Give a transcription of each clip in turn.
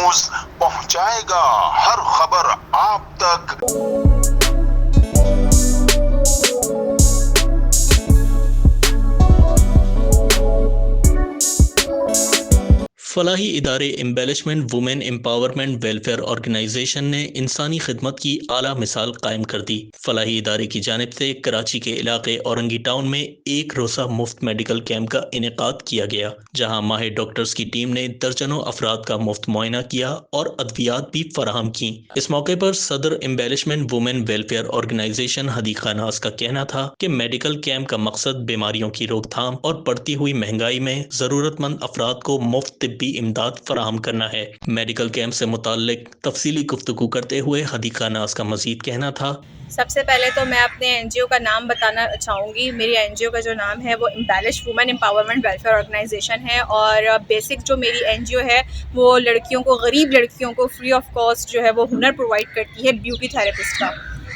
News पहुंचाएगा हर खबर आप तक। फलाही इदारे embellishment women empowerment welfare organization ने इंसानी खिदमत की आला मिसाल कायम कर दी। फलाही इदारे की जानिब से कराची के इलाके औरंगी टाउन में एक रोज़ा मुफ्त मेडिकल कैंप का इनेकाद किया गया, जहां माहिर डॉक्टर्स की टीम ने दर्जनों अफराद का मुफ्त मुआयना किया और अद्वियात भी फराहम की। इस मौके पर सदर embellishment women welfare organization Hadiqa Naz का कहना था कि मेडिकल कैंप का मकसद बीमारियों की रोकथाम और बढ़ती हुई महंगाई में ज़रूरतमंद अफराद को मुफ्त तिब्बी इमदाद फराहम करना है। मेडिकल कैंप से मुताल्लिक तफसीली गुफ्तगू करते हुए हदीका नाज का मजीद कहना था, सबसे पहले तो मैं अपने एनजीओ का नाम बताना चाहूँगी। मेरी एनजीओ का जो नाम है वो embellish women empowerment welfare organization है और बेसिक जो मेरी एनजीओ है वो लड़कियों को, गरीब लड़कियों को फ्री ऑफ कॉस्ट जो है वो हुनर प्रोवाइड करती है ब्यूटी थेरेपिस्ट का,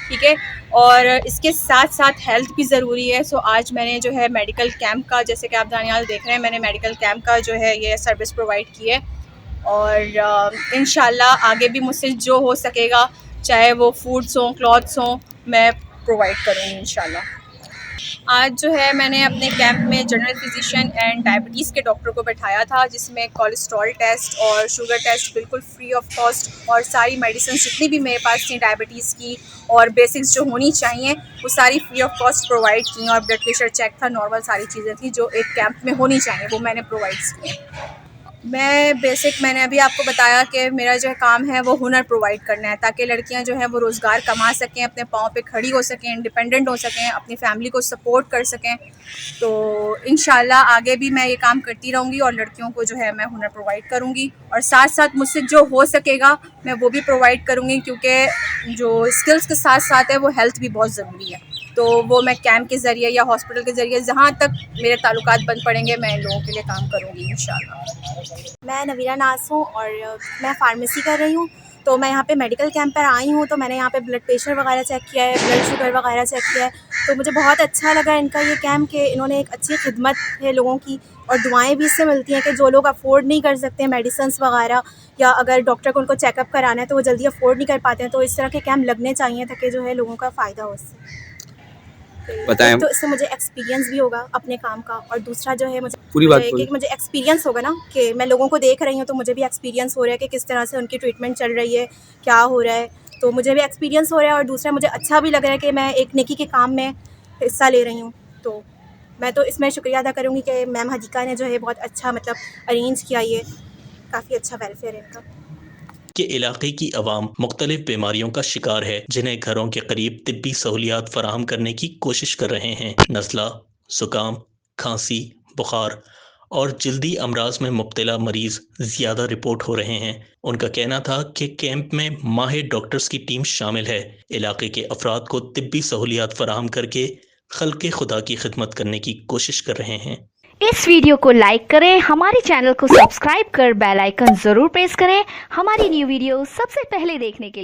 ठीक है। और इसके साथ साथ हेल्थ भी ज़रूरी है। सो आज मैंने जो है मेडिकल कैंप का, जैसे कि आप दानियाल देख रहे हैं, मैंने मेडिकल कैंप का जो है ये सर्विस प्रोवाइड की है और इंशाल्लाह आगे भी मुझसे जो हो सकेगा, चाहे वो फूड्स हों, क्लॉथ्स हों, मैं प्रोवाइड करूँगी इंशाल्लाह। आज जो है मैंने अपने कैंप में जनरल फिजिशियन एंड डायबिटीज़ के डॉक्टर को बैठाया था, जिसमें कोलेस्ट्रॉल टेस्ट और शुगर टेस्ट बिल्कुल फ्री ऑफ कॉस्ट और सारी मेडिसिन जितनी भी मेरे पास थी डायबिटीज़ की और बेसिक्स जो होनी चाहिए वो सारी फ्री ऑफ कॉस्ट प्रोवाइड की, और ब्लड प्रेशर चेक था, नॉर्मल सारी चीज़ें थी जो एक कैंप में होनी चाहिए वो मैंने प्रोवाइड की। मैंने अभी आपको बताया कि मेरा जो काम है वो हुनर प्रोवाइड करना है, ताकि लड़कियां जो हैं वो रोज़गार कमा सकें, अपने पाँव पे खड़ी हो सकें, इंडिपेंडेंट हो सकें, अपनी फैमिली को सपोर्ट कर सकें। तो इंशाल्लाह आगे भी मैं ये काम करती रहूँगी और लड़कियों को जो है मैं हुनर प्रोवाइड करूँगी और साथ साथ मुझसे जो हो सकेगा मैं वो भी प्रोवाइड करूँगी, क्योंकि जो स्किल्स के साथ साथ है वो हेल्थ भी बहुत ज़रूरी है। तो वो मैं कैंप के ज़रिए या हॉस्पिटल के ज़रिए जहाँ तक मेरे ताल्लुकात बन पड़ेंगे मैं इन लोगों के लिए काम करूँगी इंशाल्लाह। मैं नवीरा नाज हूँ और मैं फार्मेसी कर रही हूँ। तो मैं यहाँ पे मेडिकल कैंप पर आई हूँ, तो मैंने यहाँ पे ब्लड प्रेशर वगैरह चेक किया है, ब्लड शुगर वगैरह चेक किया है। तो मुझे बहुत अच्छा लगा इनका ये कैंप कि इन्होंने एक अच्छी खिदमत है लोगों की, और दुआएं भी इससे मिलती हैं कि जो लोग अफोर्ड नहीं कर सकते मेडिसिन्स वगैरह, या अगर डॉक्टर को उनको चेकअप कराना है तो वो जल्दी अफोर्ड नहीं कर पाते हैं, तो इस तरह के कैंप लगने चाहिए ताकि जो है लोगों का फ़ायदा हो इससे। बताएं। तो इससे मुझे एक्सपीरियंस भी होगा अपने काम का, और दूसरा जो है मुझे एक्सपीरियंस होगा ना कि मैं लोगों को देख रही हूँ, तो मुझे भी एक्सपीरियंस हो रहा है कि किस तरह से उनकी ट्रीटमेंट चल रही है, क्या हो रहा है, तो मुझे भी एक्सपीरियंस हो रहा है। और दूसरा मुझे अच्छा भी लग रहा है कि मैं एक नेकी के काम में हिस्सा ले रही हूँ। तो मैं तो इसमें शुक्रिया अदा करूँगी कि मैम हदीका ने जो है बहुत अच्छा अरेंज किया, ये काफ़ी अच्छा वेलफेयर है इनका। कि इलाके की आवाम मुख्तलिफ बीमारियों का शिकार है, जिन्हें घरों के करीब तिब्बी सहूलियात फराहम करने की कोशिश कर रहे हैं। नज़ला, ज़ुकाम, खांसी, बुखार और जल्दी अमराज में मुब्तला मरीज़ ज़्यादा रिपोर्ट हो रहे हैं। उनका कहना था कि कैंप में माहिर डॉक्टर्स की टीम शामिल है, इलाके के अफराद को तिब्बी सहूलियात फराहम करके खल्क़े खुदा की खिदमत करने की कोशिश कर रहे हैं। इस वीडियो को लाइक करें, हमारे चैनल को सब्सक्राइब कर बेल आइकन जरूर प्रेस करें हमारी न्यू वीडियो सबसे पहले देखने के लिए।